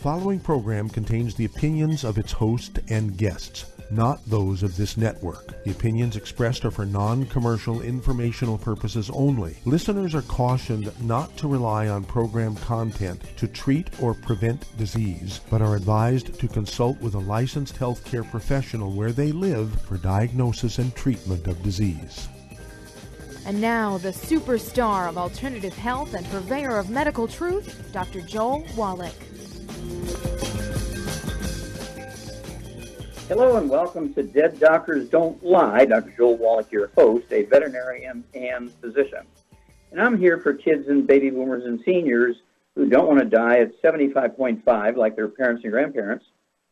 following program contains the opinions of its host and guests, not those of this network. The opinions expressed are for non-commercial informational purposes only. Listeners are cautioned not to rely on program content to treat or prevent disease, but are advised to consult with a licensed healthcare professional where they live for diagnosis and treatment of disease. And now, the superstar of alternative health and purveyor of medical truth, Dr. Joel Wallach. Hello and welcome to Dead Doctors Don't Lie. Dr. Joel Wallach, your host, a veterinarian and physician. And I'm here for kids and baby boomers and seniors who don't want to die at 75.5 like their parents and grandparents.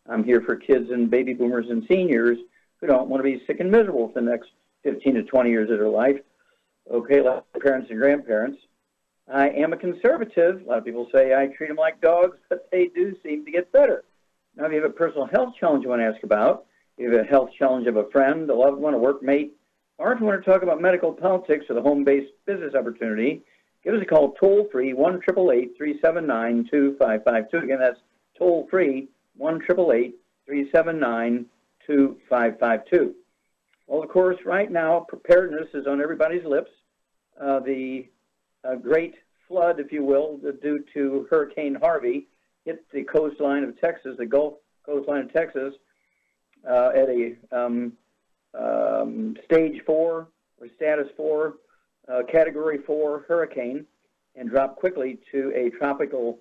I'm here for kids and baby boomers and seniors who don't want to be sick and miserable for the next 15 to 20 years of their life. Okay, like their parents and grandparents. I am a conservative. A lot of people say I treat them like dogs, but they do seem to get better. Now, if you have a personal health challenge you want to ask about, if you have a health challenge of a friend, a loved one, a workmate, or if you want to talk about medical politics or the home-based business opportunity, give us a call toll-free, 1-888-379-2552. Again, that's toll-free, 1-888-379-2552. Well, of course, right now, preparedness is on everybody's lips. The great flood, if you will, due to Hurricane Harvey, hit the coastline of Texas, the Gulf coastline of Texas, at a stage 4 or status 4, category 4 hurricane, and dropped quickly to a tropical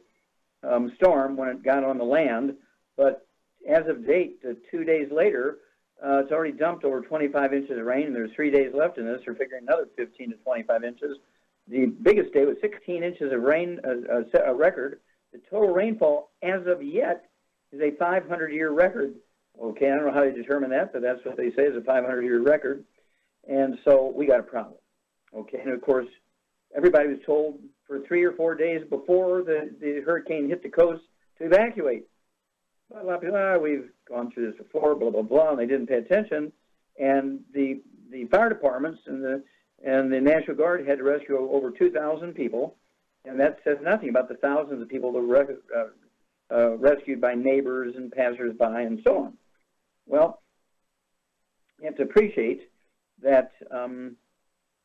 storm when it got on the land. But as of date, 2 days later, it's already dumped over 25 inches of rain, and there's 3 days left in this. We're figuring another 15 to 25 inches. The biggest day was 16 inches of rain, a record. The total rainfall, as of yet, is a 500-year record. Okay, I don't know how they determine that, but that's what they say is a 500-year record. And so we got a problem. Okay, and of course, everybody was told for 3 or 4 days before the hurricane hit the coast to evacuate. But a lot of people, we've gone through this before, blah, blah, blah, and they didn't pay attention. And the fire departments and the National Guard had to rescue over 2,000 people. And that says nothing about the thousands of people that were rescued by neighbors and passersby and so on. Well, you have to appreciate that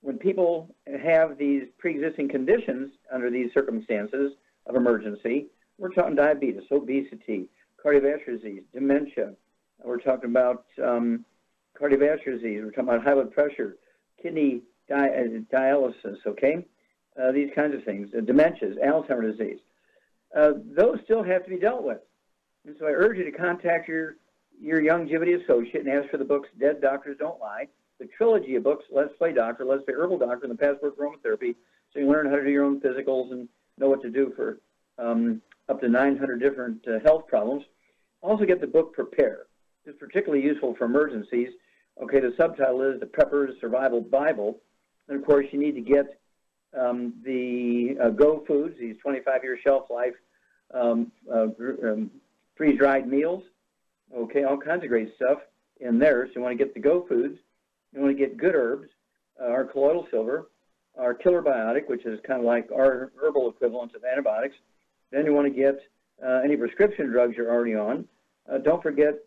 when people have these pre-existing conditions under these circumstances of emergency, we're talking diabetes, obesity, cardiovascular disease, dementia. We're talking about cardiovascular disease. We're talking about high blood pressure, kidney dialysis, okay? These kinds of things, dementias, Alzheimer disease. Those still have to be dealt with. And so I urge you to contact your longevity associate and ask for the books Dead Doctors Don't Lie, the trilogy of books, Let's Play Doctor, Let's Play Herbal Doctor, and the Passport for Aromatherapy, so you can learn how to do your own physicals and know what to do for up to 900 different health problems. Also get the book Prepare. It's particularly useful for emergencies. Okay, the subtitle is The Prepper's Survival Bible. And, of course, you need to get the Go Foods, these 25-year shelf life freeze-dried meals. Okay, all kinds of great stuff in there. So you want to get the Go Foods. You want to get Good Herbs, our colloidal silver, our Killer Biotic, which is kind of like our herbal equivalent of antibiotics. Then you want to get any prescription drugs you're already on. Don't forget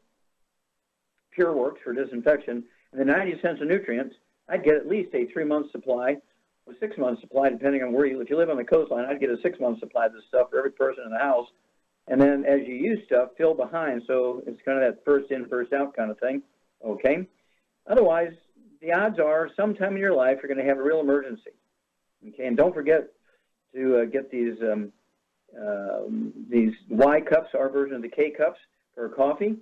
Pure Works for disinfection. And the 90 cents of nutrients, I'd get at least a 3-month supply, or 6-month supply, depending on where if you live on the coastline, I'd get a 6-month supply of this stuff for every person in the house. And then as you use stuff, fill behind. So it's kind of that first in, first out kind of thing. Okay? Otherwise, the odds are sometime in your life you're going to have a real emergency. Okay? And don't forget to get these Y cups, our version of the K cups for coffee.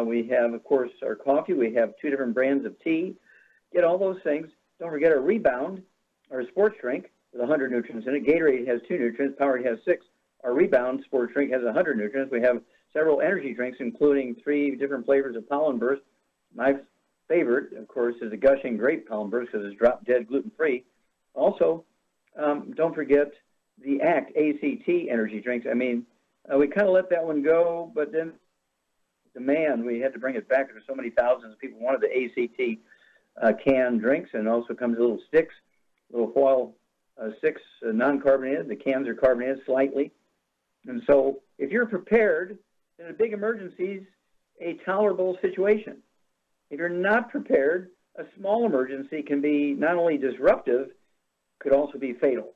We have, of course, our coffee. We have 2 different brands of tea. Get all those things. Don't forget our Rebound, our sports drink with 100 nutrients in it. Gatorade has 2 nutrients. Powerade has 6. Our Rebound sports drink has 100 nutrients. We have several energy drinks, including 3 different flavors of Pollen Burst. My favorite, of course, is the Gushing Grape Pollen Burst because it's drop-dead gluten-free. Also, don't forget the ACT energy drinks. I mean, we kind of let that one go, but then demand, we had to bring it back. There were so many thousands of people wanted the ACT canned drinks, and also comes little sticks, little foil sticks, non-carbonated. The cans are carbonated slightly. And so if you're prepared, then a big emergency is a tolerable situation. If you're not prepared, a small emergency can be not only disruptive, could also be fatal.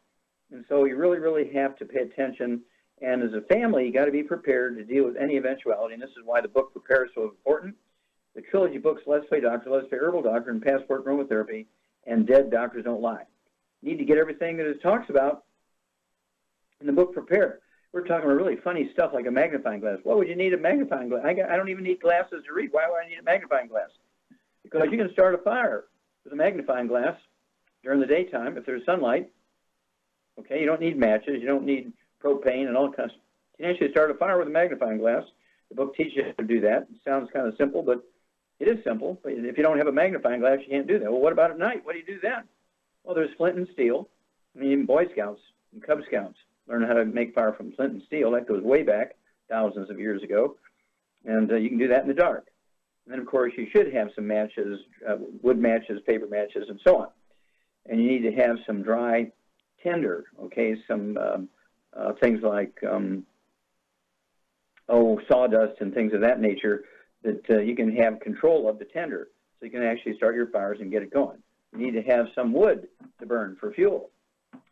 And so you really, really have to pay attention. And as a family, you got to be prepared to deal with any eventuality. And this is why the book Prepare is so important. The trilogy books, Let's Play Doctor, Let's Play Herbal Doctor, and Passport Aromatherapy, and Dead Doctors Don't Lie. You need to get everything that it talks about in the book Prepare. We're talking about really funny stuff like a magnifying glass. What would you need a magnifying glass? I don't even need glasses to read. Why would I need a magnifying glass? Because you can start a fire with a magnifying glass during the daytime if there's sunlight. Okay, you don't need matches. You don't need propane and all kinds. You can actually start a fire with a magnifying glass. The book teaches you how to do that. It sounds kind of simple, but it is simple. But if you don't have a magnifying glass, you can't do that. Well, what about at night? What do you do then? Well, there's flint and steel. I mean, even Boy Scouts and Cub Scouts learn how to make fire from flint and steel. That goes way back, thousands of years ago. And you can do that in the dark. And then, of course, you should have some matches, wood matches, paper matches, and so on. And you need to have some dry tinder, okay, some things like, sawdust and things of that nature that you can have control of the tinder so you can actually start your fires and get it going. You need to have some wood to burn for fuel,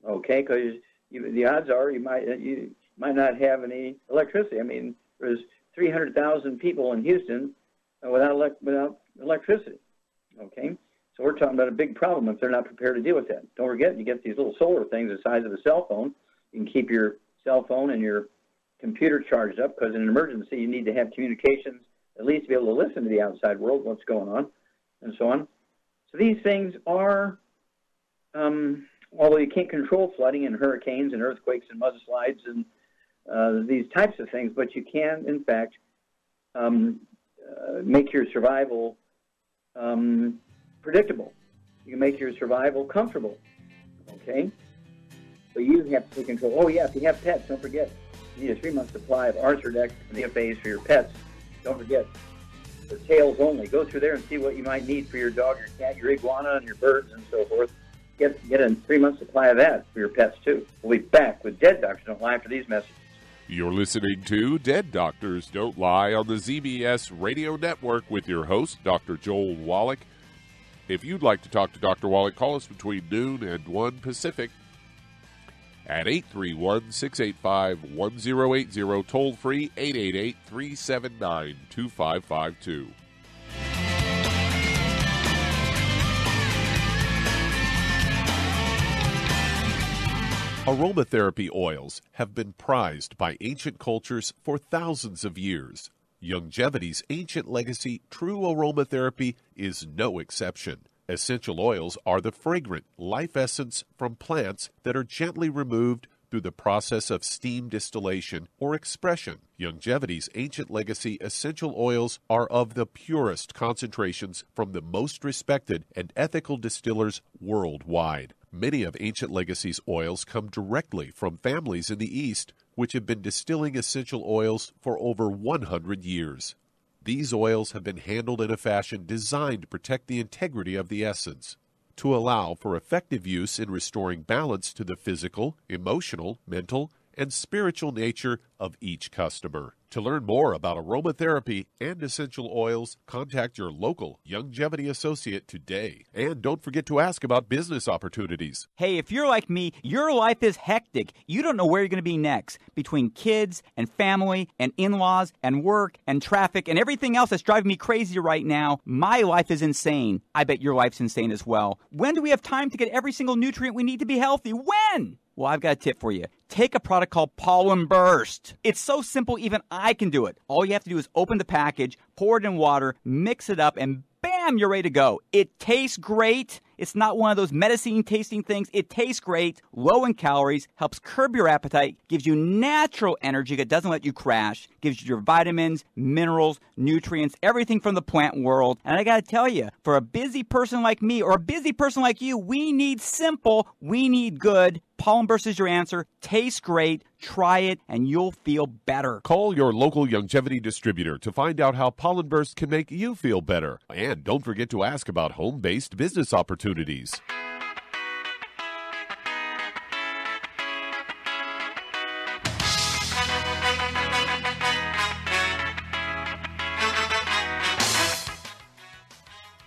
okay, because the odds are you might not have any electricity. I mean, there's 300,000 people in Houston without electricity, okay? So we're talking about a big problem if they're not prepared to deal with that. Don't forget, you get these little solar things the size of a cell phone. You can keep your cell phone and your computer charged up because in an emergency you need to have communications, at least to be able to listen to the outside world, what's going on, and so on. So these things are, although you can't control flooding and hurricanes and earthquakes and mudslides and these types of things, but you can, in fact, make your survival predictable. You can make your survival comfortable, okay? So you have to take control. Oh, yeah, if you have pets, don't forget, you need a 3-month supply of Arthrodex and DFAs for your pets. Don't forget, the tails only. Go through there and see what you might need for your dog, your cat, your iguana, and your birds, and so forth. Get a 3-month supply of that for your pets, too. We'll be back with Dead Doctors Don't Lie after these messages. You're listening to Dead Doctors Don't Lie on the ZBS Radio Network with your host, Dr. Joel Wallach. If you'd like to talk to Dr. Wallach, call us between noon and 1 Pacific at 831-685-1080, toll free 888-379-2552. Aromatherapy oils have been prized by ancient cultures for thousands of years. Longevity's ancient legacy, true aromatherapy, is no exception. Essential oils are the fragrant life essence from plants that are gently removed through the process of steam distillation or expression. Longevity's ancient legacy essential oils are of the purest concentrations from the most respected and ethical distillers worldwide. Many of Ancient Legacy's oils come directly from families in the East, which have been distilling essential oils for over 100 years. These oils have been handled in a fashion designed to protect the integrity of the essence, to allow for effective use in restoring balance to the physical, emotional, mental, and spiritual nature of each customer. To learn more about aromatherapy and essential oils, contact your local Longevity associate today. And don't forget to ask about business opportunities. Hey, if you're like me, your life is hectic. You don't know where you're going to be next. Between kids and family and in-laws and work and traffic and everything else that's driving me crazy right now, my life is insane. I bet your life's insane as well. When do we have time to get every single nutrient we need to be healthy? When? Well, I've got a tip for you. Take a product called Pollen Burst. It's so simple, even I can do it. All you have to do is open the package, pour it in water, mix it up, and bam, you're ready to go. It tastes great. It's not one of those medicine-tasting things. It tastes great, low in calories, helps curb your appetite, gives you natural energy that doesn't let you crash, gives you your vitamins, minerals, nutrients, everything from the plant world. And I got to tell you, for a busy person like me or a busy person like you, we need simple, we need good. Pollen Burst is your answer. Tastes great. Try it, and you'll feel better. Call your local Longevity distributor to find out how Pollen Burst can make you feel better. And don't forget to ask about home-based business opportunities.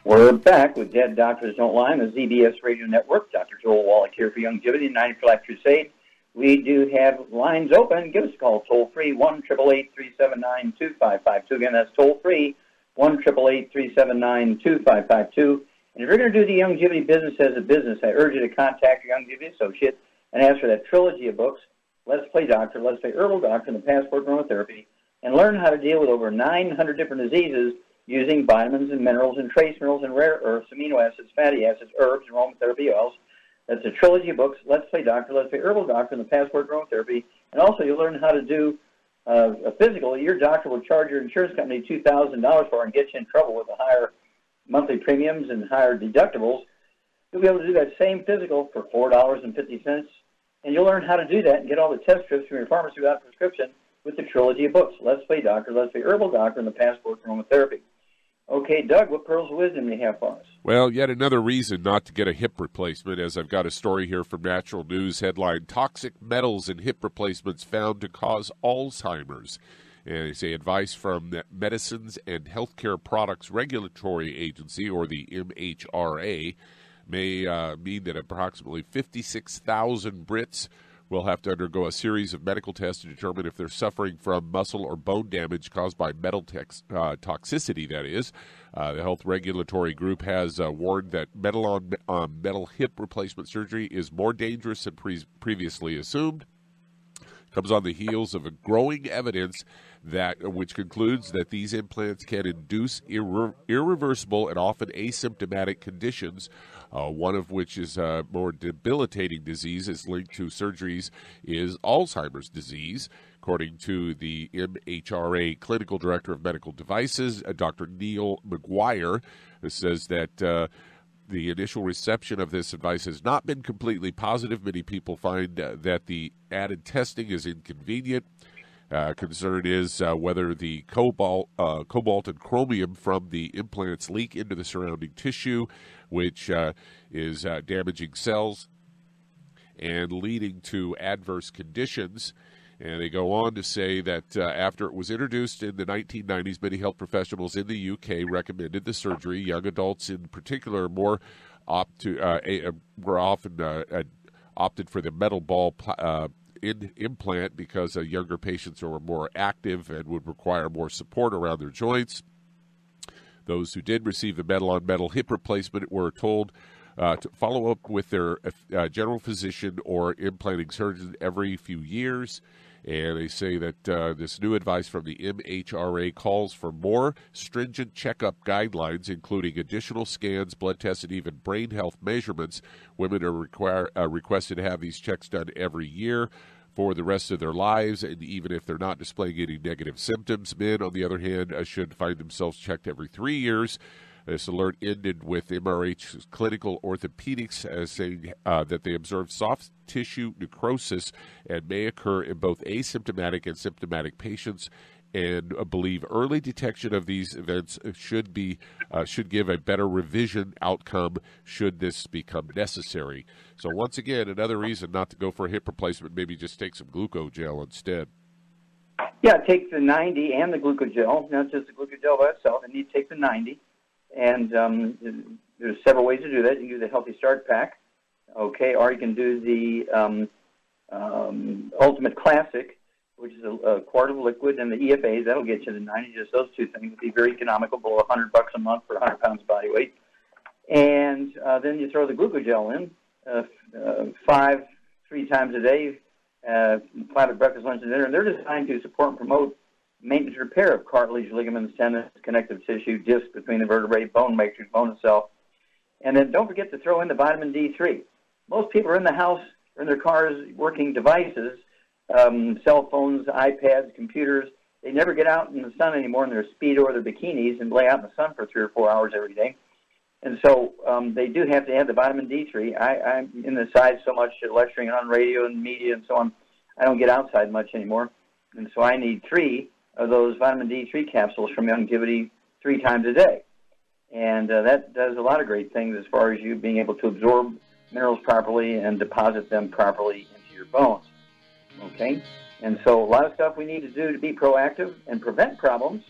We're back with Dead Doctors Don't Lie on the ZBS Radio Network. Dr. Joel Wallach here for Longevity and 90 for Life Crusade. We do have lines open. Give us a call toll-free, 1-888-379-2552. Again, that's toll-free, 1-888-379-2552. And if you're going to do the longevity business as a business, I urge you to contact your longevity associate and ask for that trilogy of books, Let's Play Doctor, Let's Play Herbal Doctor, and the Passport Aromatherapy, and learn how to deal with over 900 different diseases using vitamins and minerals and trace minerals and rare earths, amino acids, fatty acids, herbs, and aromatherapy oils. That's a trilogy of books, Let's Play Doctor, Let's Play Herbal Doctor, and the Passport Aromatherapy. And also you'll learn how to do a physical. Your doctor will charge your insurance company $2,000 for and get you in trouble with the higher monthly premiums and higher deductibles. You'll be able to do that same physical for $4.50. And you'll learn how to do that and get all the test strips from your pharmacy without prescription with the trilogy of books, Let's Play Doctor, Let's Play Herbal Doctor, and the Passport Aromatherapy. Okay, Doug, what pearls of wisdom do you have for us? Well, yet another reason not to get a hip replacement, as I've got a story here from Natural News headline, Toxic Metals in Hip Replacements Found to Cause Alzheimer's. And they say advice from the Medicines and Healthcare Products Regulatory Agency, or the MHRA, may mean that approximately 56,000 Brits will have to undergo a series of medical tests to determine if they're suffering from muscle or bone damage caused by metal toxicity, that is. The Health Regulatory Group has warned that metal hip replacement surgery is more dangerous than previously assumed. Comes on the heels of a growing evidence which concludes that these implants can induce irreversible and often asymptomatic conditions, one of which is a more debilitating disease is linked to surgeries is Alzheimer's disease. According to the MHRA Clinical Director of Medical Devices, Dr. Neil McGuire, says that the initial reception of this advice has not been completely positive. Many people find that the added testing is inconvenient. Concern is whether the cobalt and chromium from the implants leak into the surrounding tissue, which is damaging cells and leading to adverse conditions. And they go on to say that after it was introduced in the 1990s, many health professionals in the UK recommended the surgery. Young adults in particular were often opted for the metal ball implant because younger patients were more active and would require more support around their joints. Those who did receive the metal-on-metal hip replacement were told to follow up with their general physician or implanting surgeon every few years. And they say that this new advice from the MHRA calls for more stringent checkup guidelines, including additional scans, blood tests, and even brain health measurements. Women are requested to have these checks done every year for the rest of their lives, and even if they're not displaying any negative symptoms. Men, on the other hand, should find themselves checked every 3 years. This alert ended with MRH's Clinical Orthopedics saying that they observed soft tissue necrosis and may occur in both asymptomatic and symptomatic patients, and believe early detection of these events should give a better revision outcome should this become necessary. So once again, another reason not to go for a hip replacement, maybe just take some glucogel instead. Yeah, take the 90 and the glucogel, not just the glucogel by itself. And you take the 90. And there's several ways to do that. You can do the Healthy Start Pack, okay, or you can do the Ultimate Classic, which is a quart of liquid, and the EFAs. That'll get you the 90. Just those two things would be very economical, below $100 a month for 100 pounds body weight. And then you throw the glucogel in, 3 times a day, platter, breakfast, lunch, and dinner. And they're designed to support and promote maintenance repair of cartilage, ligaments, tendons, connective tissue, discs between the vertebrae, bone matrix, bone itself. And then don't forget to throw in the vitamin D3. Most people are in the house or in their cars working devices, cell phones, iPads, computers. They never get out in the sun anymore in their Speedo or their bikinis and lay out in the sun for 3 or 4 hours every day. And so they do have to have the vitamin D3. I'm in the side so much lecturing on radio and media and so on, I don't get outside much anymore. And so I need 3 of those vitamin D3 capsules from Longevity 3 times a day. And that does a lot of great things as far as you being able to absorb minerals properly and deposit them properly into your bones. Okay? And so a lot of stuff we need to do to be proactive and prevent problems.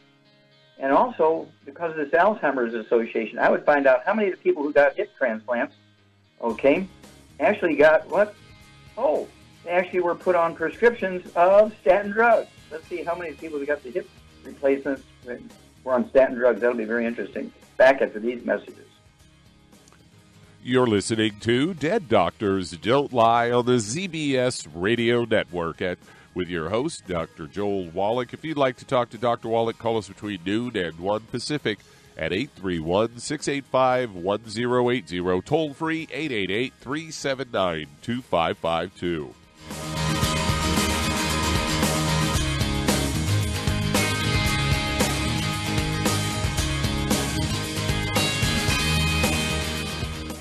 And also, because of this Alzheimer's Association, I would find out how many of the people who got hip transplants, okay, actually got what? Oh, they actually were put on prescriptions of statin drugs. Let's see how many people who got the hip replacements were on statin drugs. That'll be very interesting. Back after these messages. You're listening to Dead Doctors Don't Lie on the ZBS Radio Network with your host, Dr. Joel Wallach. If you'd like to talk to Dr. Wallach, call us between noon and 1 Pacific at 831-685-1080, toll free 888-379-2552.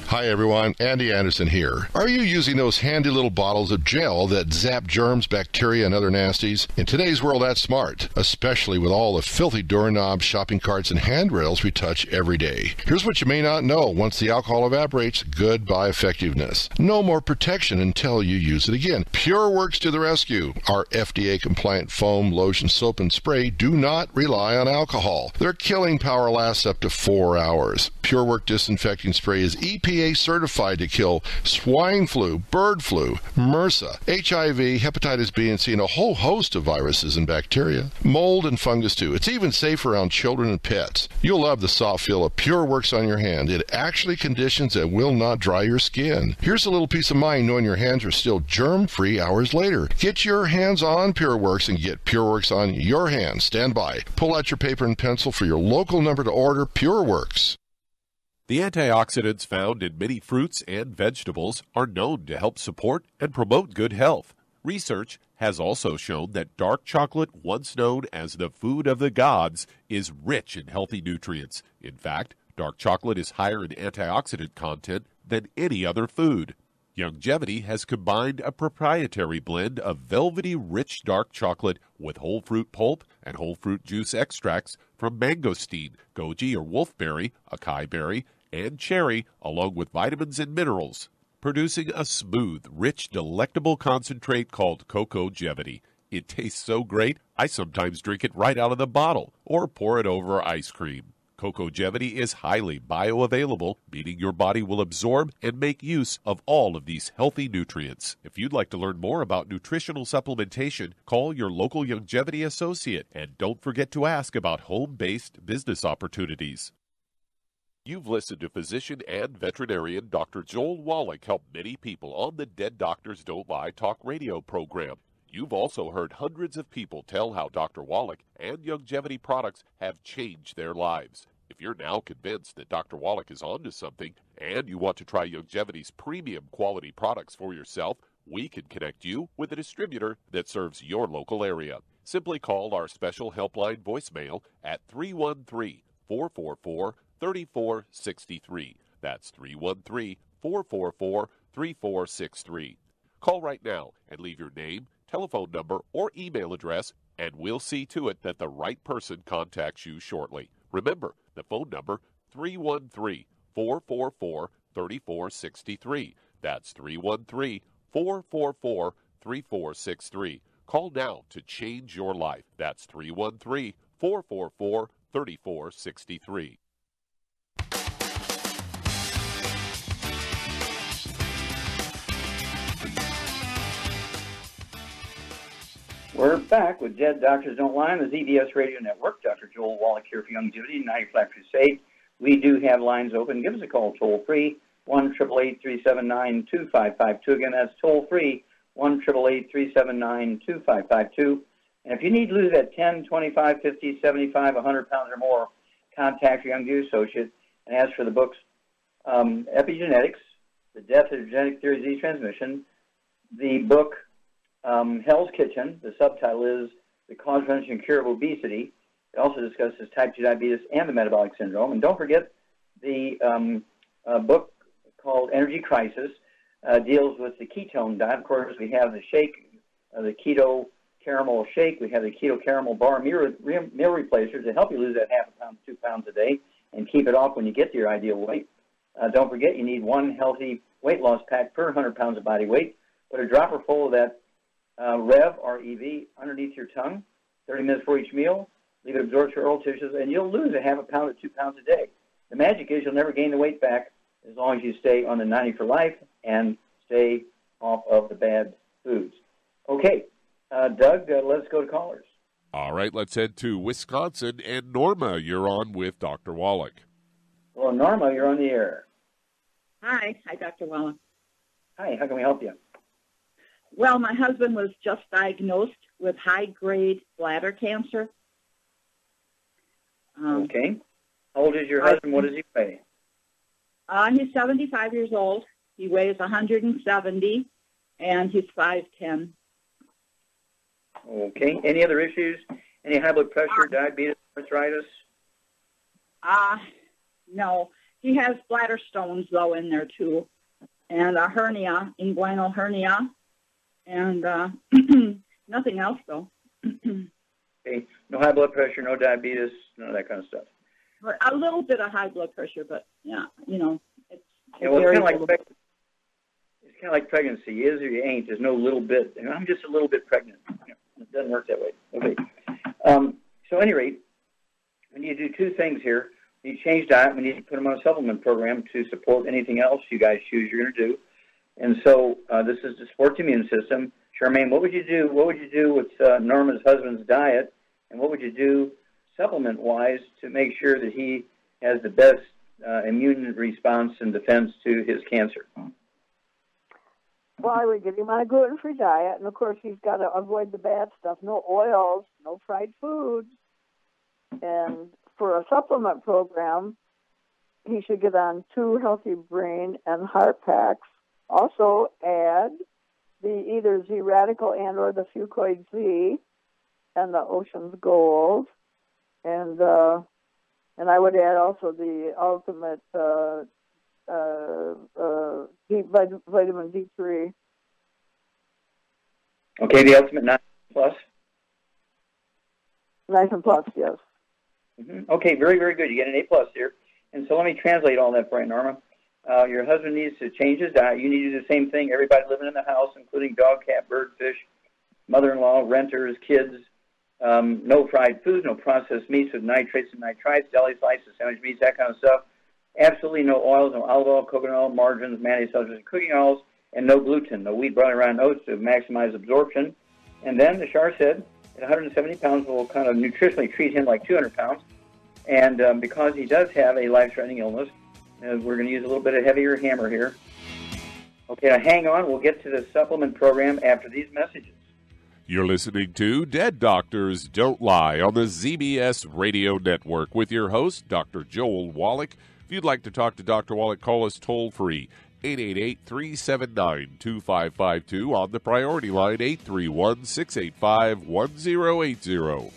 Hi everyone, Andy Anderson here. Are you using those handy little bottles of gel that zap germs, bacteria, and other nasties? In today's world, that's smart, especially with all the filthy doorknobs, shopping carts, and handrails we touch every day. Here's what you may not know. Once the alcohol evaporates, goodbye effectiveness. No more protection until you use it again. PureWorks to the rescue. Our FDA-compliant foam, lotion, soap, and spray do not rely on alcohol. Their killing power lasts up to 4 hours. PureWorks disinfecting spray is EPA certified to kill swine flu, bird flu, MRSA, HIV, hepatitis B and C, and a whole host of viruses and bacteria. Mold and fungus too. It's even safe around children and pets. You'll love the soft feel of PureWorks on your hand. It actually conditions and will not dry your skin. Here's a little peace of mind knowing your hands are still germ-free hours later. Get your hands on PureWorks and get PureWorks on your hands. Stand by. Pull out your paper and pencil for your local number to order PureWorks. The antioxidants found in many fruits and vegetables are known to help support and promote good health. Research has also shown that dark chocolate, once known as the food of the gods, is rich in healthy nutrients. In fact, dark chocolate is higher in antioxidant content than any other food. Youngevity has combined a proprietary blend of velvety rich dark chocolate with whole fruit pulp and whole fruit juice extracts from mangosteen, goji or wolfberry, acai berry, and cherry, along with vitamins and minerals, producing a smooth, rich, delectable concentrate called Cocogevity. It tastes so great, I sometimes drink it right out of the bottle or pour it over ice cream. Cocogevity is highly bioavailable, meaning your body will absorb and make use of all of these healthy nutrients. If you'd like to learn more about nutritional supplementation, call your local Youngevity associate, and don't forget to ask about home-based business opportunities. You've listened to physician and veterinarian Dr. Joel Wallach help many people on the Dead Doctors Don't Lie talk radio program. You've also heard hundreds of people tell how Dr. Wallach and Youngevity products have changed their lives. If you're now convinced that Dr. Wallach is onto something and you want to try Youngevity's premium quality products for yourself, we can connect you with a distributor that serves your local area. Simply call our special helpline voicemail at 313-444-3463. That's 313-444-3463. Call right now and leave your name, telephone number, or email address, and we'll see to it that the right person contacts you shortly. Remember, the phone number, 313-444-3463. That's 313-444-3463. Call now to change your life. That's 313-444-3463. We're back with Dead Doctors Don't Lie on the ZBS Radio Network. Dr. Joel Wallach here for Youngevity, 95 Crusade. We do have lines open. Give us a call toll-free, 1-888-379-2552. Again, that's toll-free, 1-888-379-2552. And if you need to lose that 10, 25, 50, 75, 100 pounds or more, contact your Youngevity associate and ask for the books Epigenetics, The Death of Genetic Theory of Disease Transmission, the book Hell's Kitchen. The subtitle is The Cause, Prevention, and Cure of Obesity. It also discusses type 2 diabetes and the metabolic syndrome. And don't forget the book called Energy Crisis deals with the ketone diet. Of course, we have the shake, the keto caramel shake. We have the keto caramel bar meal replacer to help you lose that half a pound, 2 pounds a day and keep it off when you get to your ideal weight. Don't forget, you need one healthy weight loss pack per 100 pounds of body weight. Put a dropper full of that Rev, R-E-V, underneath your tongue, 30 minutes for each meal. leave it absorbed through oral tissues, and you'll lose a half a pound to 2 pounds a day. The magic is you'll never gain the weight back as long as you stay on the 90 for life and stay off of the bad foods. Okay, Doug, let's go to callers. All right, let's head to Wisconsin. And Norma, you're on with Dr. Wallach. Well, Norma, you're on the air. Hi, Dr. Wallach. Hi, how can we help you? Well, my husband was just diagnosed with high-grade bladder cancer. Okay. How old is your husband? What does he weigh? He's 75 years old. He weighs 170, and he's 5'10". Okay. Any other issues? Any high blood pressure, diabetes, arthritis? No. He has bladder stones, though, in there, too, and a hernia, inguinal hernia, and nothing else, though. Okay. No high blood pressure, no diabetes, none of that kind of stuff. A little bit of high blood pressure, but, yeah, it's well, it's kind of like pregnancy. You is or you ain't. There's no little bit. I'm just a little bit pregnant. It doesn't work that way. Okay. So at any rate, we need to do two things here. We need to change diet. We need to put them on a supplement program to support anything else you guys choose you're going to do. And so this is to support the immune system. Charmaine, what would you do? What would you do with Norma's husband's diet? And what would you do supplement-wise to make sure that he has the best immune response and defense to his cancer? Well, I would get him on a gluten-free diet, and of course he's got to avoid the bad stuff, no oils, no fried foods. And for a supplement program, he should get on 2 healthy brain and heart packs. Also add the either Z radical and or the fucoid Z and the Ocean's Gold. And I would add also the ultimate vitamin D3. Okay, the ultimate 9 plus. 9 plus, yes. Mm-hmm. Okay, very, very good. You get an A plus here. And so let me translate all that for you, Norma. Your husband needs to change his diet. You need to do the same thing. Everybody living in the house, including dog, cat, bird, fish, mother-in-law, renters, kids. No fried foods, no processed meats with nitrates and nitrites, deli slices, sandwich meats, that kind of stuff. Absolutely no oils, no olive oil, coconut oil, margarines, mayonnaise, substances, and cooking oils, and no gluten, no wheat, barley, rye, and oats to maximize absorption. And then the Shar said at 170 pounds will kind of nutritionally treat him like 200 pounds. And because he does have a life-threatening illness, we're going to use a little bit of heavier hammer here. Okay, now hang on. We'll get to the supplement program after these messages. You're listening to Dead Doctors Don't Lie on the ZBS Radio Network with your host, Dr. Joel Wallach. If you'd like to talk to Dr. Wallach, call us toll-free, 888-379-2552 on the priority line, 831-685-1080.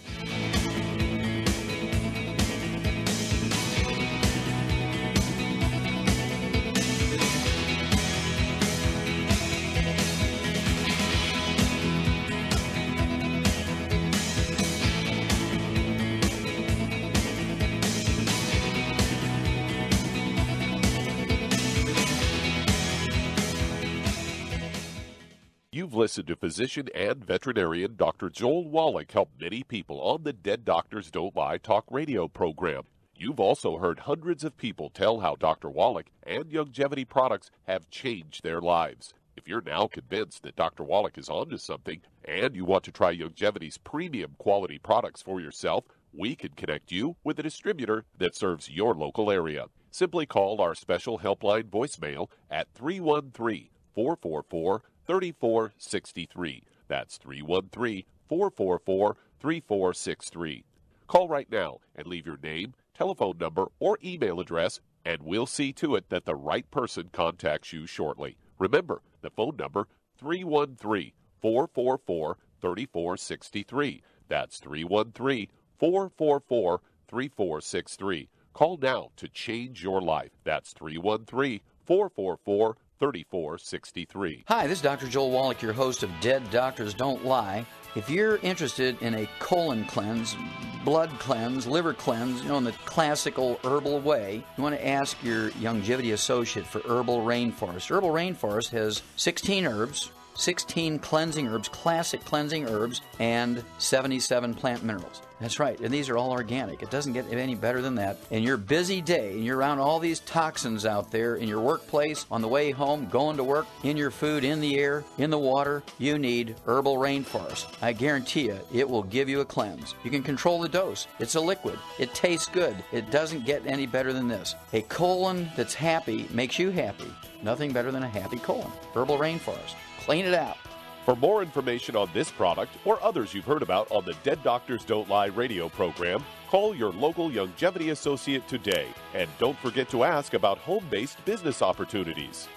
You've listened to physician and veterinarian Dr. Joel Wallach help many people on the Dead Doctors Don't Lie talk radio program. You've also heard hundreds of people tell how Dr. Wallach and Youngevity products have changed their lives. If you're now convinced that Dr. Wallach is onto something and you want to try Youngevity's premium quality products for yourself, we can connect you with a distributor that serves your local area. Simply call our special helpline voicemail at 313-444-3463. That's 313-444-3463. Call right now and leave your name, telephone number, or email address, and we'll see to it that the right person contacts you shortly. Remember, the phone number, 313-444-3463. That's 313-444-3463. Call now to change your life. That's 313-444-3463. Hi, this is Dr. Joel Wallach, your host of Dead Doctors Don't Lie. If you're interested in a colon cleanse, blood cleanse, liver cleanse, in the classical herbal way, you want to ask your Youngevity associate for Herbal Rainforest. Herbal Rainforest has 16 herbs, 16 cleansing herbs, classic cleansing herbs, and 77 plant minerals. That's right, and these are all organic. It doesn't get any better than that. In your busy day, and you're around all these toxins out there in your workplace, on the way home, going to work, in your food, in the air, in the water, you need Herbal Rainforest. I guarantee you, it will give you a cleanse. You can control the dose. It's a liquid. It tastes good. It doesn't get any better than this. A colon that's happy makes you happy. Nothing better than a happy colon. Herbal Rainforest. Clean it out. For more information on this product or others you've heard about on the Dead Doctors Don't Lie radio program, call your local longevity associate today. And don't forget to ask about home-based business opportunities.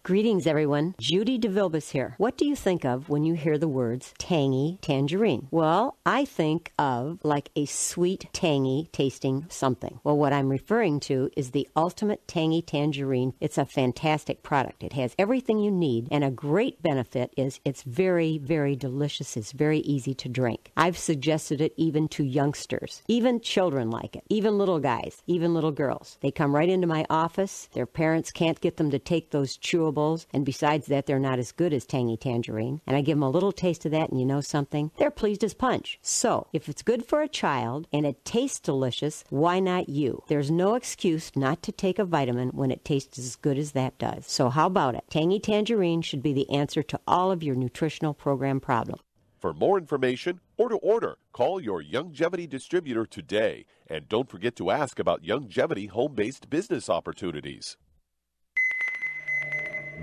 Greetings, everyone. Judy DeVilbus here. What do you think of when you hear the words tangy tangerine? Well, I think of like a sweet, tangy tasting something. Well, what I'm referring to is the Ultimate Tangy Tangerine. It's a fantastic product. It has everything you need, and a great benefit is it's very, very delicious. It's very easy to drink. I've suggested it even to youngsters. Even children like it. Even little guys. Even little girls. They come right into my office. Their parents can't get them to take those chewable, and besides that, they're not as good as Tangy Tangerine. And I give them a little taste of that, and you know something? They're pleased as punch. So, if it's good for a child and it tastes delicious, why not you? There's no excuse not to take a vitamin when it tastes as good as that does. So how about it? Tangy Tangerine should be the answer to all of your nutritional program problems. For more information or to order, call your Longevity distributor today. And don't forget to ask about Longevity home-based business opportunities.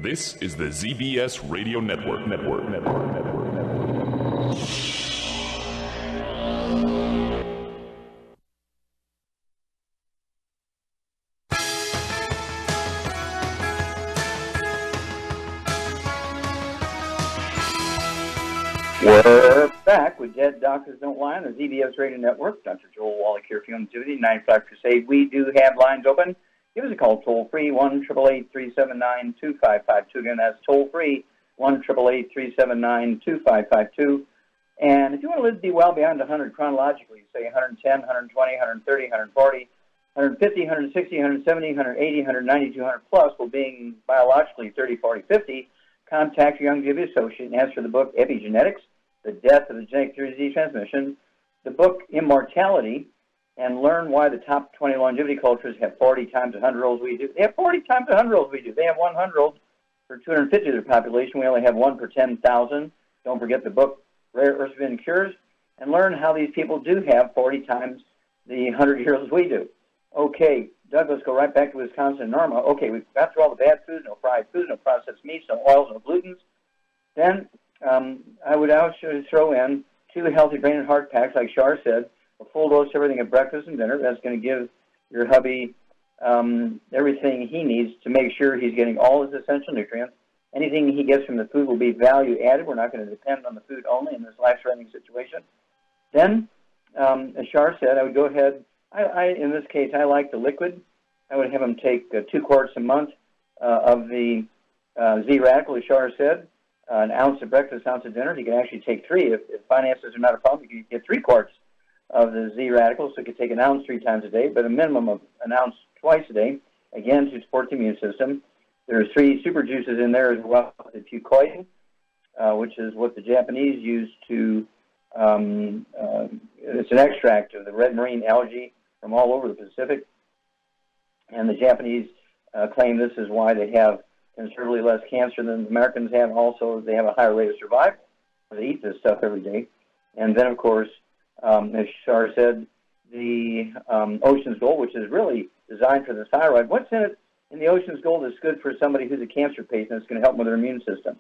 This is the ZBS Radio Network. We're back with Dead Doctors Don't Lie on the ZBS Radio Network. Dr. Joel Wallach here for Longevity, 95 Crusade. We do have lines open. Give us a call, toll-free, 1-888-379-2552. Again, that's toll-free, 1-888-379-2552. And if you want to live, be well beyond 100 chronologically, say 110, 120, 130, 140, 150, 160, 170, 180, 190, 200 plus, while being biologically 30, 40, 50, contact your Longevity associate and ask for the book Epigenetics, The Death of the Genetic Theory of Disease Transmission, the book Immortality, and learn why the top 20 longevity cultures have 40 times 100-year-olds we do. They have 40 times 100-year-olds we do. They have 100-year-old for 250 of their population. We only have one per 10,000. Don't forget the book Rare Earths and Cures, and learn how these people do have 40 times the 100-year-olds we do. Okay, Doug, let's go right back to Wisconsin and Norma. Okay, we've got through all the bad foods, no fried food, no processed meats, no oils, no glutens. Then I would also throw in 2 healthy brain and heart packs, like Shar said, a full dose of everything at breakfast and dinner. That's going to give your hubby everything he needs to make sure he's getting all his essential nutrients. Anything he gets from the food will be value added. We're not going to depend on the food only in this life-threatening situation. Then, as Shar said, I would go ahead. In this case, I like the liquid. I would have him take 2 quarts a month of the Z-Radical, as Shar said, an ounce at breakfast, ounce at dinner. He can actually take 3. If finances are not a problem, you can get 3 quarts of the Z-Radical, so you could take an ounce 3 times a day, but a minimum of an ounce twice a day, again, to support the immune system. There's 3 super juices in there as well, the fucoidan, which is what the Japanese use to, it's an extract of the red marine algae from all over the Pacific, and the Japanese claim this is why they have considerably less cancer than the Americans have. Also, they have a higher rate of survival. They eat this stuff every day. And then, of course, as Shar said, the Ocean's Gold, which is really designed for the thyroid. What's in it in the Ocean's Gold that's good for somebody who's a cancer patient that's going to help with their immune system?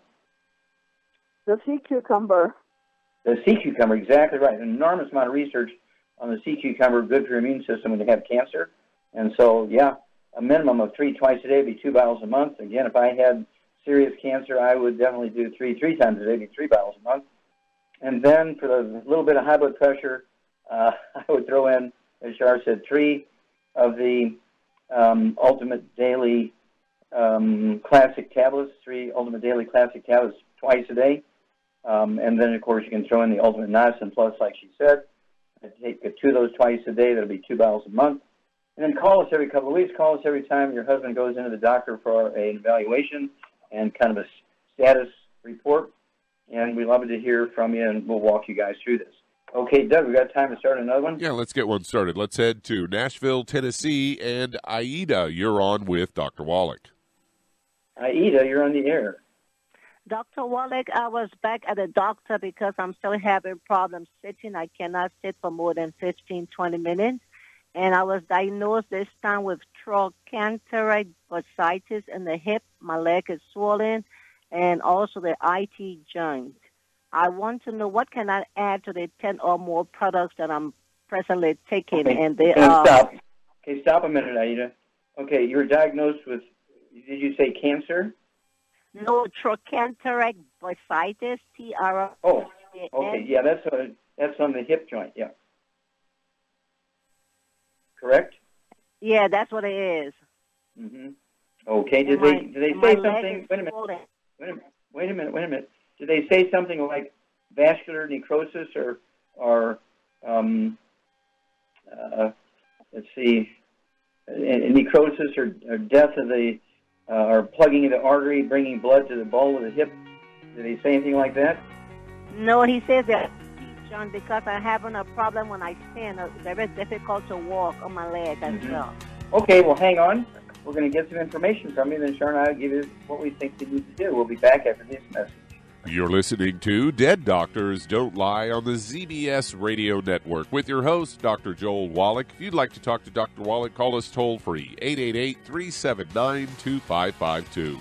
The sea cucumber. The sea cucumber, exactly right. An enormous amount of research on the sea cucumber, good for your immune system when you have cancer. And so, yeah, a minimum of 3 twice a day would be 2 bottles a month. Again, if I had serious cancer, I would definitely do 3 times a day, be 3 bottles a month. And then for the little bit of high blood pressure, I would throw in, as Shar said, 3 of the Ultimate Daily Classic tablets, 3 Ultimate Daily Classic tablets twice a day. And then, of course, you can throw in the Ultimate Niacin Plus, like she said. I'd take 2 of those twice a day. That'll be 2 bottles a month. And then call us every couple of weeks. Call us every time your husband goes into the doctor for an evaluation and kind of a status report, and we'd love to hear from you, and we'll walk you guys through this. Okay, Doug, we got time to start another one? Yeah, let's get one started. Let's head to Nashville, Tennessee, and Aida, you're on with Dr. Wallach. Aida, you're on the air. Dr. Wallach, I was back at the doctor because I'm still having problems sitting. I cannot sit for more than 15, 20 minutes. And I was diagnosed this time with trochanteric bursitis in the hip. My leg is swollen, and also the IT joint. I want to know what can I add to the 10 or more products that I'm presently taking. Okay. And they Stop. Okay, stop a minute, Aida. Okay, you were diagnosed with, did you say cancer? No, trochanteric bursitis, TR. Oh, okay, yeah, that's on the hip joint, yeah. Correct? Yeah, that's what it is. Mm-hmm. Okay, did they say something? Wait a minute. Did they say something like vascular necrosis or let's see, necrosis or death of the, or plugging of the artery, bringing blood to the ball of the hip? Did they say anything like that? No, he says that, John, because I'm having a problem when I stand. It's very difficult to walk on my leg as well. Okay, well, hang on. We're going to get some information from you, then Sharon and I will give you what we think you need to do. We'll be back after this message. You're listening to Dead Doctors Don't Lie on the ZBS Radio Network with your host, Dr. Joel Wallach. If you'd like to talk to Dr. Wallach, call us toll-free, 888-379-2552.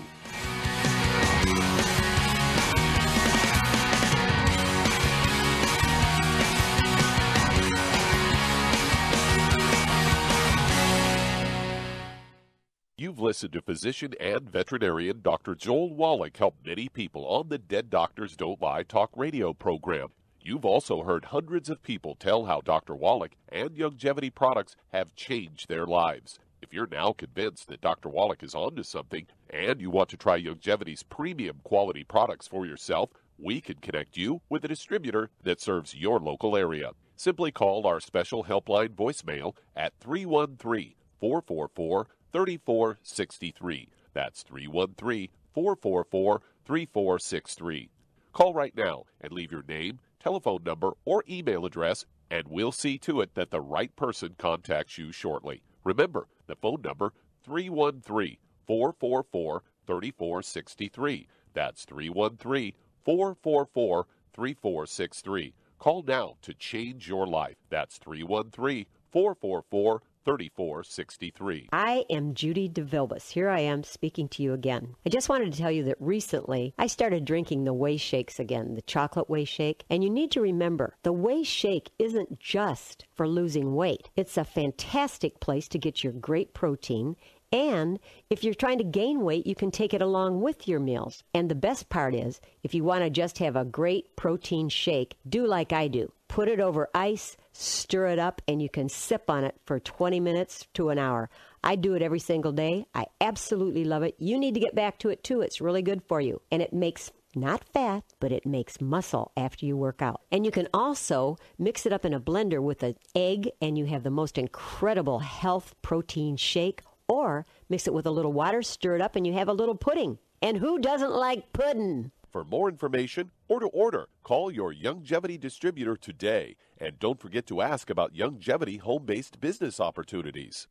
You've listened to physician and veterinarian Dr. Joel Wallach help many people on the Dead Doctors Don't Lie talk radio program. You've also heard hundreds of people tell how Dr. Wallach and Youngevity products have changed their lives. If you're now convinced that Dr. Wallach is onto something and you want to try Youngevity's premium quality products for yourself, we can connect you with a distributor that serves your local area. Simply call our special helpline voicemail at 313-444-3463. That's 313-444-3463. Call right now and leave your name, telephone number, or email address, and we'll see to it that the right person contacts you shortly. Remember, the phone number, 313-444-3463. That's 313-444-3463. Call now to change your life. That's 313-444-3463. 3463. I am Judy DeVilbus. Here I am speaking to you again. I just wanted to tell you that recently I started drinking the Whey Shakes again, the chocolate Whey Shake. And you need to remember, the Whey Shake isn't just for losing weight. It's a fantastic place to get your great protein. And if you're trying to gain weight, you can take it along with your meals. And the best part is, if you want to just have a great protein shake, do like I do. Put it over ice, stir it up, and you can sip on it for 20 minutes to an hour. I do it every single day. I absolutely love it. You need to get back to it, too. It's really good for you. And it makes not fat, but it makes muscle after you work out. And you can also mix it up in a blender with an egg, and you have the most incredible health protein shake. Or mix it with a little water, stir it up, and you have a little pudding. And who doesn't like pudding? For more information or to order, call your Youngevity distributor today. And don't forget to ask about Youngevity home-based business opportunities.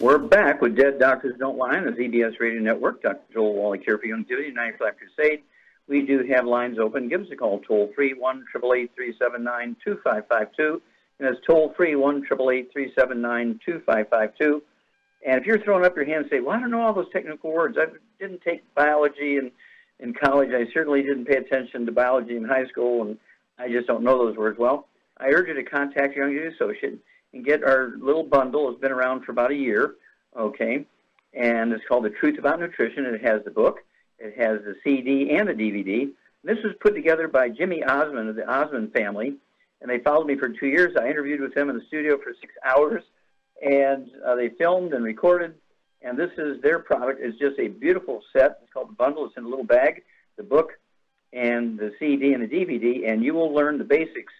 We're back with Dead Doctors Don't Lie on the ZBS Radio Network. Dr. Joel Wallach here for Youngevity, 95 Crusade. We do have lines open. Give us a call toll-free, 1-888-379-2552. And that's toll-free, 1-888-379-2552. And if you're throwing up your hand and say, well, I don't know all those technical words. I didn't take biology in college. I certainly didn't pay attention to biology in high school, and I just don't know those words. Well, I urge you to contact your Youngevity associate and get our little bundle. It's been around for about a year, okay? And it's called The Truth About Nutrition. It has the book. It has the CD and the DVD. This was put together by Jimmy Osmond of the Osmond family, and they followed me for 2 years. I interviewed with them in the studio for 6 hours, and they filmed and recorded, and this is their product. It's just a beautiful set. It's called the bundle. It's in a little bag, the book, and the CD and the DVD, and you will learn the basics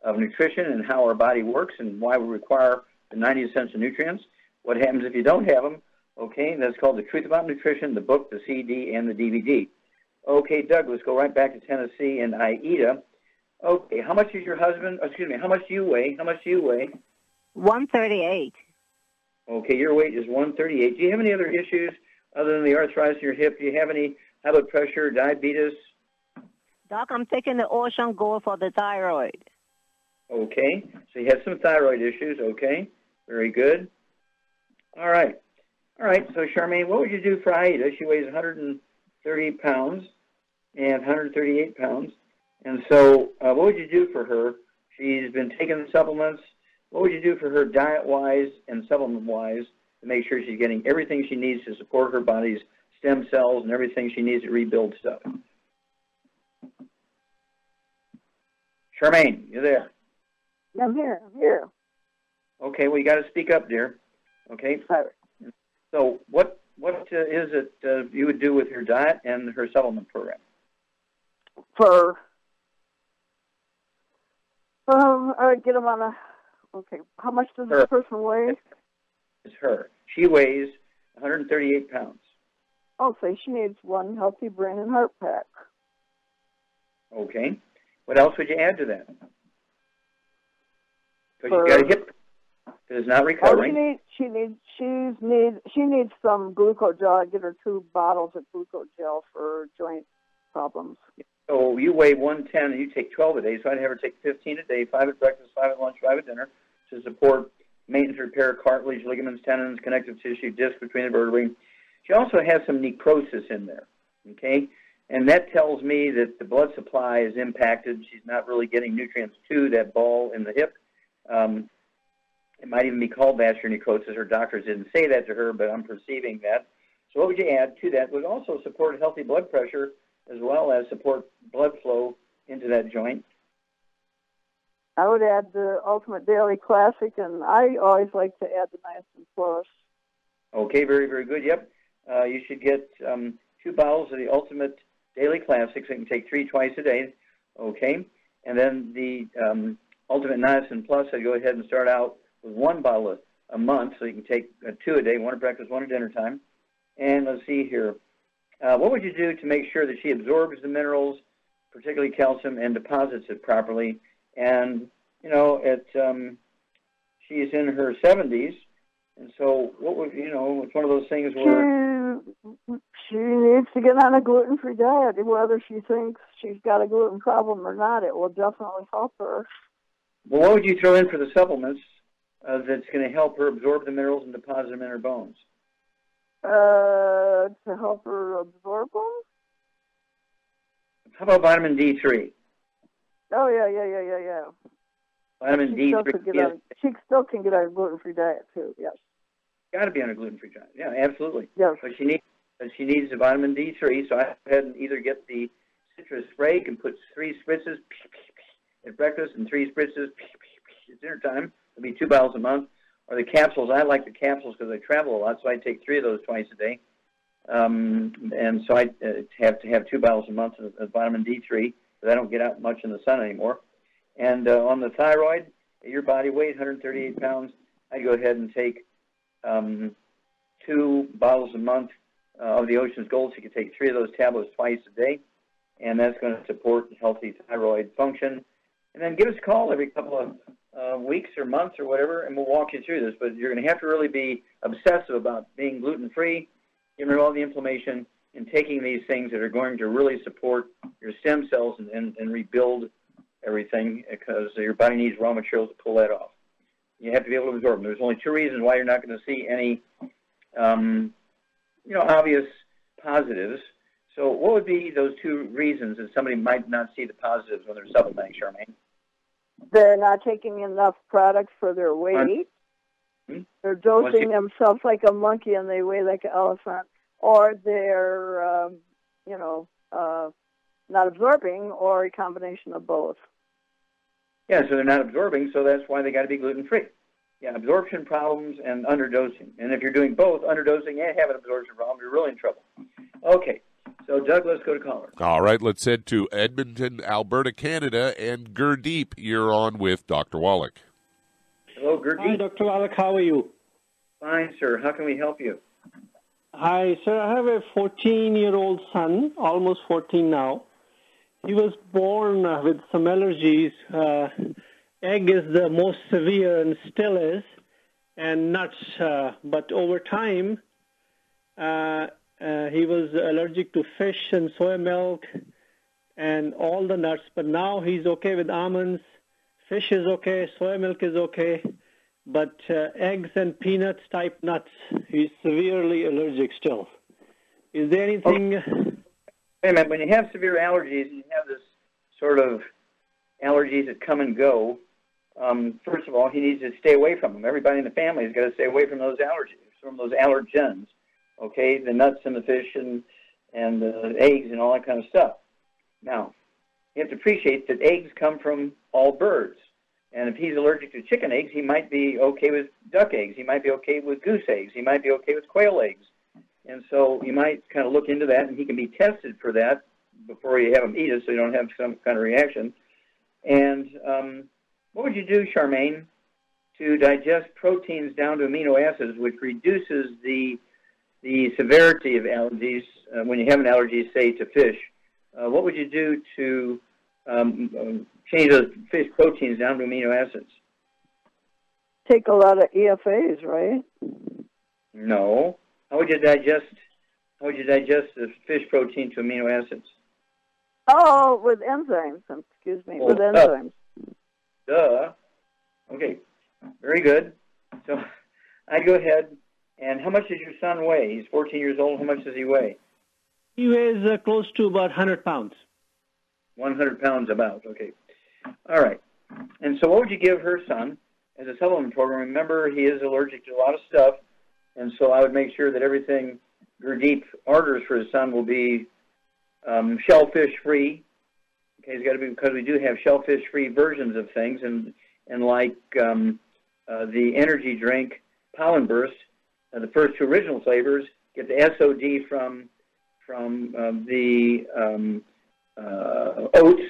of nutrition and how our body works and why we require the 90 essential nutrients. What happens if you don't have them? Okay, that's called The Truth About Nutrition, the book, the CD, and the DVD. Okay, Doug, let's go right back to Tennessee and Aida. Okay, how much is your husband? Excuse me, how much do you weigh? 138. Okay, your weight is 138. Do you have any other issues other than the arthritis in your hip? Do you have any high blood pressure, diabetes? Doc, I'm taking the Ocean Gold for the thyroid. Okay, so you have some thyroid issues. Okay, very good. All right, so Charmaine, what would you do for Aida? She weighs 130 pounds and 138 pounds. And so what would you do for her? She's been taking supplements. What would you do for her diet-wise and supplement-wise to make sure she's getting everything she needs to support her body's stem cells and everything she needs to rebuild stuff? Charmaine, you there? I'm here. Okay, well, you got to speak up, dear. Okay? Sorry. So what is it you would do with her diet and her supplement program? I get them on a... Okay, how much does this person weigh? It's her. She weighs 138 pounds. I'll say she needs one healthy brain and heart pack. Okay. What else would you add to that? Because she's got a hip that is not recovering. She needs some glucogel. I get her 2 bottles of glucogel for joint problems. So you weigh 110 and you take 12 a day, so I'd have her take 15 a day, 5 at breakfast, 5 at lunch, 5 at dinner, to support maintenance, repair, cartilage, ligaments, tendons, connective tissue, disc between the vertebrae. She also has some necrosis in there, okay? And that tells me that the blood supply is impacted. She's not really getting nutrients to that ball in the hip. It might even be called vascular necrosis. Her doctors didn't say that to her, but I'm perceiving that. So what would you add to that? Would also support healthy blood pressure as well as support blood flow into that joint. I would add the Ultimate Daily Classic, and I always like to add the Niacin Plus. Okay, very, very good. Yep. You should get 2 bottles of the Ultimate Daily Classic, so you can take 3 twice a day. Okay. And then the Ultimate Niacin Plus, I'd go ahead and start out with 1 bottle a month, so you can take 2 a day, 1 at breakfast, 1 at dinner time. And let's see here. What would you do to make sure that she absorbs the minerals, particularly calcium, and deposits it properly? And, she's in her 70s, and so what would, it's one of those things where... She needs to get on a gluten-free diet. Whether she thinks she's got a gluten problem or not, it will definitely help her. Well, what would you throw in for the supplements that's going to help her absorb the minerals and deposit them in her bones? To help her absorb them? How about vitamin D3? Oh, yeah. Vitamin D3. She still can get on a gluten-free diet, too, yes. Got to be on a gluten-free diet. Yeah, absolutely. Yes. But she needs the vitamin D3, so I go ahead and either get the citrus spray and put 3 spritzes at breakfast and 3 spritzes at dinner time. It'll be 2 bottles a month. Or the capsules. I like the capsules because I travel a lot, so I take 3 of those twice a day. And so I have to have 2 bottles a month of vitamin D3 because I don't get out much in the sun anymore. And on the thyroid, your body weight, 138 pounds, I go ahead and take 2 bottles a month of the Ocean's Gold. So you can take 3 of those tablets twice a day, and that's going to support healthy thyroid function. And then give us a call every couple of weeks or months or whatever, and we'll walk you through this. But you're going to have to really be obsessive about being gluten-free, getting rid of all the inflammation, and taking these things that are going to really support your stem cells and rebuild everything, because your body needs raw materials to pull that off. You have to be able to absorb them. There's only 2 reasons why you're not going to see any, obvious positives. So what would be those 2 reasons that somebody might not see the positives when they're supplementing, Charmaine? They're not taking enough products for their weight. They're dosing themselves like a monkey and they weigh like an elephant. Or they're, not absorbing, or a combination of both. Yeah, so they're not absorbing, so that's why they got to be gluten-free. Yeah, absorption problems and underdosing. And if you're doing both, underdosing and have an absorption problem, you're really in trouble. Okay, So, Doug, let's go to caller. All right, let's head to Edmonton, Alberta, Canada. And Gurdeep, you're on with Dr. Wallach. Hello, Gurdeep. Hi, Dr. Wallach. How are you? Fine, sir. How can we help you? Hi, sir. I have a 14-year-old son, almost 14 now. He was born with some allergies. Egg is the most severe and still is, and nuts. But over time, he was allergic to fish and soy milk and all the nuts. But now he's okay with almonds. Fish is okay. Soy milk is okay. But eggs and peanuts type nuts, he's severely allergic still. Is there anything... Wait a minute. When you have severe allergies, you have this sort of allergies that come and go. First of all, he needs to stay away from them. Everybody in the family has got to stay away from those allergies, from those allergens. Okay, the nuts and the fish and the eggs and all that kind of stuff. Now, you have to appreciate that eggs come from all birds. And if he's allergic to chicken eggs, he might be okay with duck eggs. He might be okay with goose eggs. He might be okay with quail eggs. And so you might kind of look into that, and he can be tested for that before you have him eat it so you don't have some kind of reaction. And what would you do, Charmaine, to digest proteins down to amino acids, which reduces the severity of allergies when you have an allergy, say, to fish? What would you do to change those fish proteins down to amino acids? Take a lot of EFAs, right? No. How would you digest the fish protein to amino acids? Oh, with enzymes. Excuse me, with enzymes. Duh. Okay. Very good. So I'd go ahead. And how much does your son weigh? He's 14 years old. How much does he weigh? He weighs close to about 100 pounds. 100 pounds about. Okay. All right. And so what would you give her son as a supplement program? Remember, he is allergic to a lot of stuff. And so I would make sure that everything Gurdeep orders for his son will be shellfish-free. Okay, it's got to be, because we do have shellfish-free versions of things. And like the energy drink Pollen Burst, the first two original flavors get the SOD from the oats,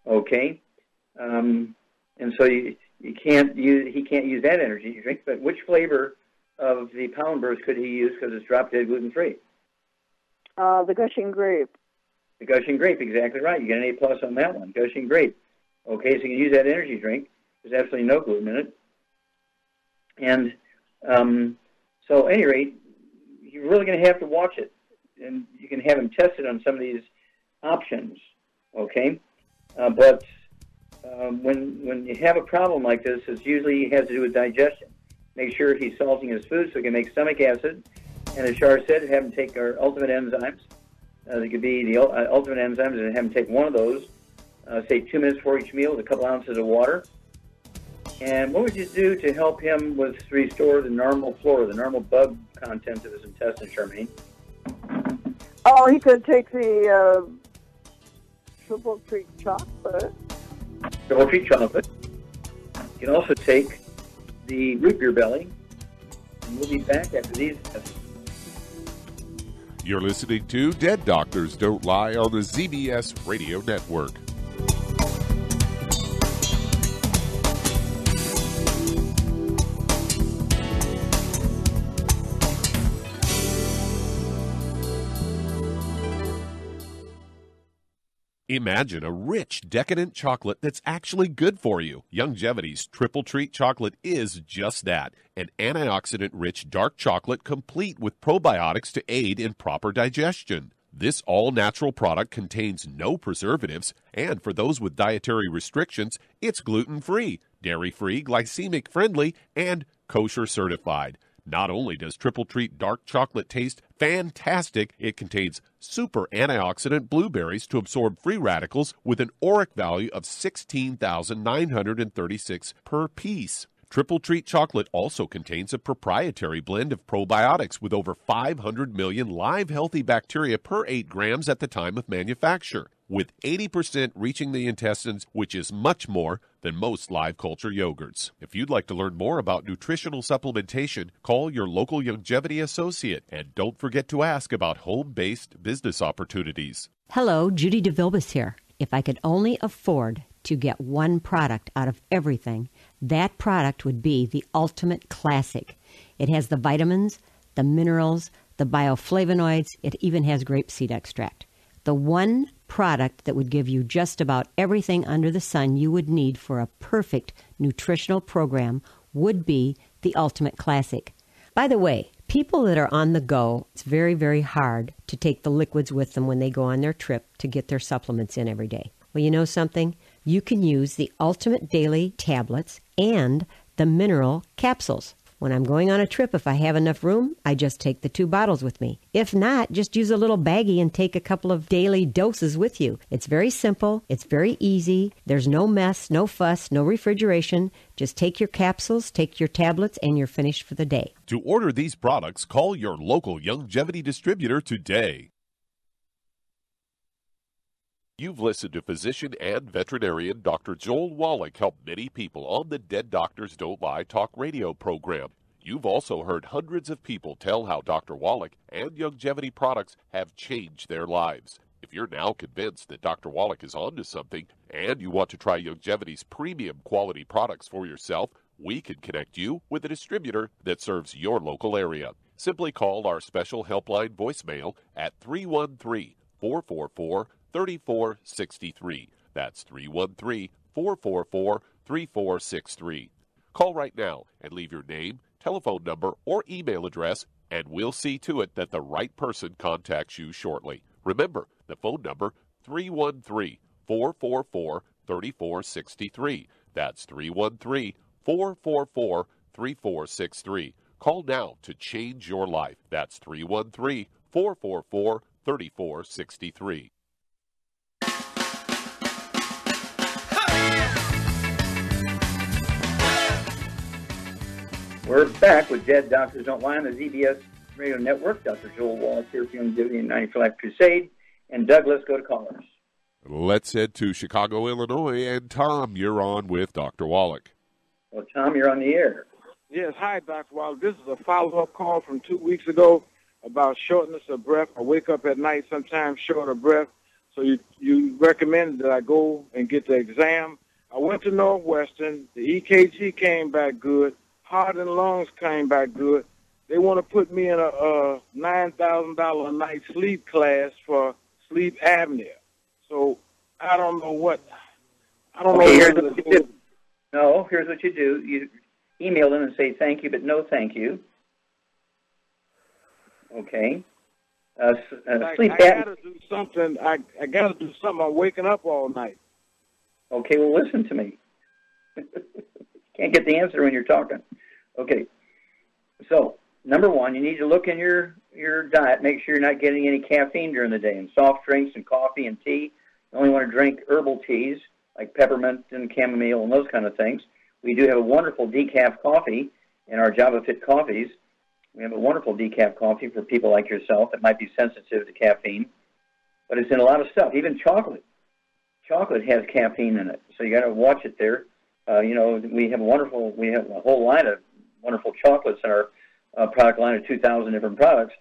okay, and so he can't use that energy drink. But which flavor of the Pollen Burst could he use because it's drop dead gluten free? The Gushing Grape. The Gushing Grape, exactly right. You get an A+ on that one. Gushing Grape. Okay, so you can use that energy drink. There's absolutely no gluten in it, and so, at any rate, you're really going to have to watch it, and you can have him tested on some of these options, okay? But when you have a problem like this, it usually has to do with digestion. Make sure he's salting his food so he can make stomach acid. And as Shar said, have him take our ultimate enzymes. They could be the ultimate enzymes, and have him take one of those, say 2 minutes before each meal with a couple ounces of water. And what would you do to help him restore the normal flora, the normal bug content of his intestine, Charmaine? Oh, he could take the triple treat chocolate. Triple treat chocolate. You can also take the root beer belly. And we'll be back after these tests. You're listening to Dead Doctors Don't Lie on the ZBS Radio Network. Imagine a rich, decadent chocolate that's actually good for you. Youngevity's Triple Treat Chocolate is just that, an antioxidant-rich dark chocolate complete with probiotics to aid in proper digestion. This all-natural product contains no preservatives, and for those with dietary restrictions, it's gluten-free, dairy-free, glycemic-friendly, and kosher certified. Not only does Triple Treat Dark Chocolate taste fantastic, it contains super antioxidant blueberries to absorb free radicals with an ORAC value of 16,936 per piece. Triple Treat Chocolate also contains a proprietary blend of probiotics with over 500 million live healthy bacteria per 8 grams at the time of manufacture. with 80% reaching the intestines, which is much more than most live culture yogurts. If you'd like to learn more about nutritional supplementation, call your local longevity associate, and don't forget to ask about home-based business opportunities. Hello, Judy DeVilbus here. If I could only afford to get one product out of everything, that product would be the Ultimate Classic. It has the vitamins, the minerals, the bioflavonoids. It even has grapeseed extract. The one product that would give you just about everything under the sun you would need for a perfect nutritional program would be the Ultimate Classic. By the way, people that are on the go, it's very, very hard to take the liquids with them when they go on their trip to get their supplements in every day. Well, you know something? You can use the Ultimate Daily Tablets and the mineral capsules. When I'm going on a trip, if I have enough room, I just take the 2 bottles with me. If not, just use a little baggie and take a couple of daily doses with you. It's very simple. It's very easy. There's no mess, no fuss, no refrigeration. Just take your capsules, take your tablets, and you're finished for the day. To order these products, call your local longevity distributor today. You've listened to physician and veterinarian Dr. Joel Wallach help many people on the Dead Doctors Don't Lie talk radio program. You've also heard hundreds of people tell how Dr. Wallach and longevity products have changed their lives. If you're now convinced that Dr. Wallach is onto something and you want to try longevity's premium quality products for yourself, we can connect you with a distributor that serves your local area. Simply call our special helpline voicemail at 313-444-3463. That's 313-444-3463. Call right now and leave your name, telephone number, or email address, and we'll see to it that the right person contacts you shortly. Remember, the phone number, 313-444-3463. That's 313-444-3463. Call now to change your life. That's 313-444-3463. We're back with Dead Doctors Don't Lie on the ZBS Radio Network. Dr. Joel Wallach here for Longevity and 90 for Life Crusade. And Doug, let's go to callers. Let's head to Chicago, Illinois. And Tom, you're on with Dr. Wallach. Well, Tom, you're on the air. Yes, hi, Dr. Wallach. This is a follow-up call from 2 weeks ago about shortness of breath. I wake up at night sometimes short of breath. So you recommended that I go and get the exam. I went to Northwestern. The EKG came back good. Heart and lungs came back good. They want to put me in a $9,000 a night sleep class for sleep apnea. So I don't know what. I don't know. Here's what you do. No, here's what you do. You email them and say thank you, but no thank you. Okay. Sleep apnea. I got to do something. I got to do something. I'm waking up all night. Okay, well, listen to me. Can't get the answer when you're talking. Okay. So, number one, you need to look in your diet. Make sure you're not getting any caffeine during the day. And soft drinks and coffee and tea. You only want to drink herbal teas like peppermint and chamomile and those kind of things. We do have a wonderful decaf coffee in our Java Fit coffees. We have a wonderful decaf coffee for people like yourself that might be sensitive to caffeine. But it's in a lot of stuff, even chocolate. Chocolate has caffeine in it, so you got to watch it there. We have a whole line of wonderful chocolates in our product line of 2,000 different products.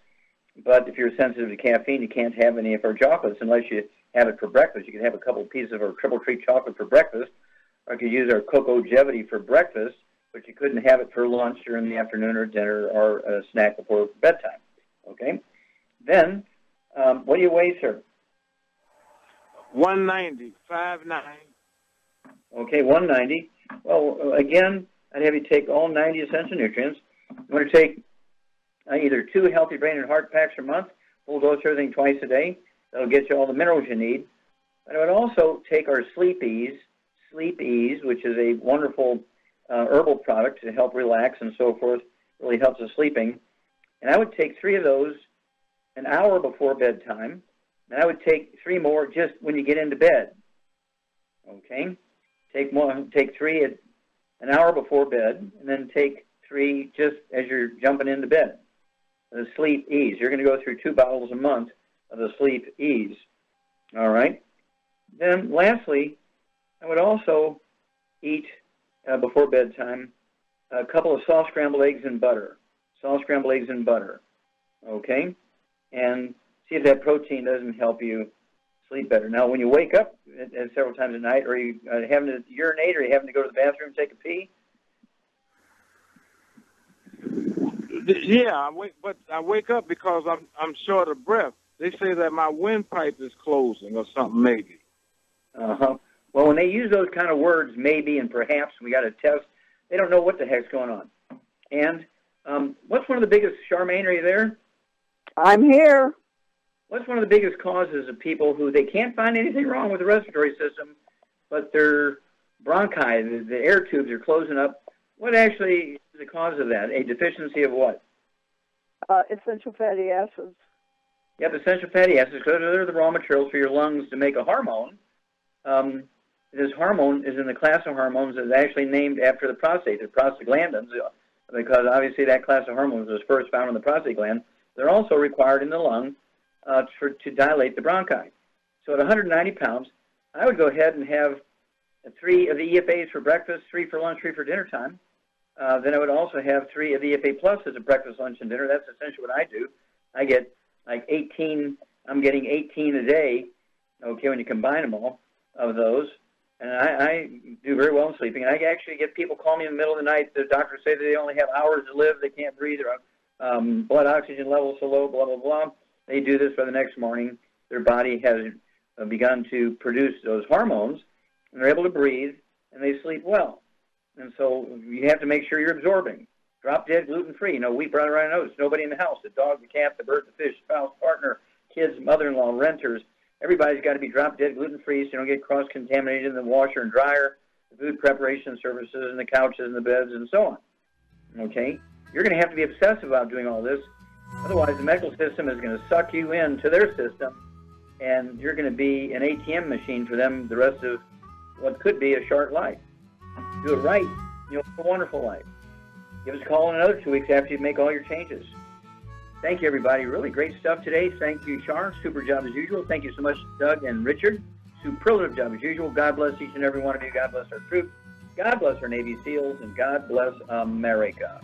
But if you're sensitive to caffeine, you can't have any of our chocolates unless you have it for breakfast. You can have a couple of pieces of our triple treat chocolate for breakfast, or you could use our Cocoa-Gevity for breakfast, but you couldn't have it for lunch or in the afternoon or dinner or a snack before bedtime. Okay? Then, what do you weigh, sir? 190, 5'9". Okay, 190. Well, again, I'd have you take all 90 essential nutrients. You want to take either 2 healthy brain and heart packs a month, full dose everything twice a day. That'll get you all the minerals you need. But I would also take our Sleep Ease, which is a wonderful herbal product to help relax and so forth, really helps with sleeping. And I would take 3 of those an hour before bedtime. And I would take 3 more just when you get into bed. Okay? Take 3 at an hour before bed, and then take 3 just as you're jumping into bed. The Sleep Ease. You're going to go through 2 bottles a month of the Sleep Ease. All right? then lastly, I would also eat before bedtime a couple of soft scrambled eggs and butter. Soft scrambled eggs and butter. Okay? And see if that protein doesn't help you sleep better. Now, when you wake up several times a night, are you having to urinate, or are you having to go to the bathroom and take a pee? Yeah, I wake up because I'm short of breath. They say that my windpipe is closing or something, maybe. Uh-huh. Well, when they use those kind of words, maybe and perhaps, we got to test, they don't know what the heck's going on. And what's one of the biggest, Charmaine, are you there? I'm here. What's one of the biggest causes of people who they can't find anything wrong with the respiratory system, but their bronchi, the air tubes are closing up? What actually is the cause of that? A deficiency of what? Essential fatty acids. Yep, essential fatty acids, because they're the raw materials for your lungs to make a hormone. This hormone is in the class of hormones that is actually named after the prostate, the prostaglandins, because obviously that class of hormones was first found in the prostate gland. They're also required in the lung to dilate the bronchi. So at 190 pounds, I would go ahead and have 3 of the EFAs for breakfast, 3 for lunch, 3 for dinner time. Then I would also have 3 of the EFA pluses at breakfast, lunch, and dinner. That's essentially what I do. I get like 18, I'm getting 18 a day, okay, when you combine them all, of those. And I do very well in sleeping. And I actually get people call me in the middle of the night. The doctors say that they only have hours to live. They can't breathe. Their blood oxygen levels so low, blah, blah, blah. They do this by the next morning. Their body has begun to produce those hormones, and they're able to breathe, and they sleep well. And so you have to make sure you're absorbing. Drop-dead, gluten-free. No wheat, brown, rye, oats. Nobody in the house. The dog, the cat, the bird, the fish, spouse, partner, kids, mother-in-law, renters. Everybody's got to be drop-dead, gluten-free so you don't get cross-contaminated in the washer and dryer, the food preparation services, and the couches and the beds, and so on. Okay? You're going to have to be obsessive about doing all this. Otherwise, the medical system is going to suck you into their system, and you're going to be an ATM machine for them the rest of what could be a short life. Do it right, you'll have a wonderful life. Give us a call in another 2 weeks after you make all your changes. Thank you, everybody. Really great stuff today. Thank you, Char. Super job as usual. Thank you so much, Doug and Richard. Superlative job as usual. God bless each and every one of you. God bless our troops. God bless our Navy SEALs. And God bless America.